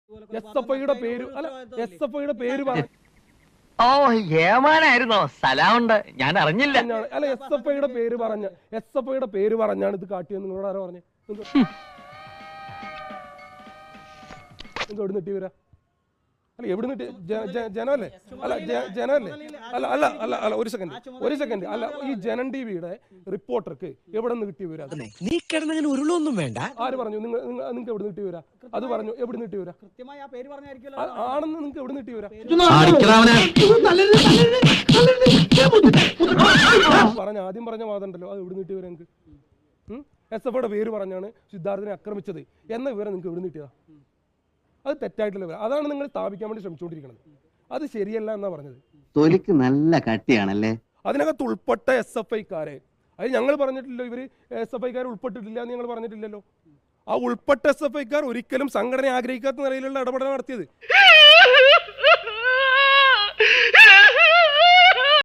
SFIയുടെ പേര് അല്ല SFIയുടെ പേര് പറഞ്ഞു. ഓ ഏമാനായിരുന്നോ? സ്ഥലമുണ്ട്, ഞാൻ അറിഞ്ഞില്ല. അല്ല SFIയുടെ പേര് പറഞ്ഞാണ് ഇത് കാട്ടിയെന്ന് നിങ്ങളോട് ആരോ പറഞ്ഞു? നിങ്ങൾ എവിടെ നിട്ടി വരാ? അല്ല എവിടെ നിട്ടി? ജനമല്ലേ? അല്ല ജനമല്ലേ? അല്ല അല്ല അല്ല അല്ല ഒരു സെക്കൻഡ് അല്ല, ഈ ജനൻ ടിവിയുടെ റിപ്പോർട്ടർക്ക് എവിടെ നിന്ന് കിട്ടി വരാ? നീ കിടന്നങ്ങനെ ഉരുളൊന്നും വേണ്ട. ആര് പറഞ്ഞു? നിങ്ങൾക്ക് എവിടെ നിട്ടി വരാ? അത് പറഞ്ഞു എവിടെ നിട്ടി വരാ? ആണെന്ന് നിങ്ങൾക്ക് എവിടെ നിട്ടി വരാ? ആദ്യം പറഞ്ഞ വാദമുണ്ടല്ലോ, അത് എവിടെ നിട്ടി വരാ? നിങ്ങൾക്ക് SFIയുടെ പേര് പറഞ്ഞാണ് സിദ്ധാർത്ഥിനെ ആക്രമിച്ചത് എന്ന വിവരം നിങ്ങൾക്ക് എവിടെ നിട്ടിയതാ? അത് തെറ്റായിട്ടുള്ള വിവരം. അതാണ് നിങ്ങൾ സ്ഥാപിക്കാൻ വേണ്ടി ശ്രമിച്ചുകൊണ്ടിരിക്കുന്നത്. അത് ശരിയല്ല എന്നാ പറഞ്ഞത്. തൊലിക്ക് നല്ല കട്ടിയാണല്ലേ. അതിനകത്ത് ഉൾപ്പെട്ട SFIക്കാരെ അത് ഞങ്ങൾ പറഞ്ഞിട്ടില്ലല്ലോ. ഇവര് SFIക്കാർ ഉൾപ്പെട്ടിട്ടില്ല എന്ന് ഞങ്ങൾ പറഞ്ഞിട്ടില്ലല്ലോ. ആ ഉൾപ്പെട്ട SFIക്കാർ ഒരിക്കലും സംഘടന ആഗ്രഹിക്കാത്ത നിലയിലുള്ള ഇടപെടൽ നടത്തിയത്.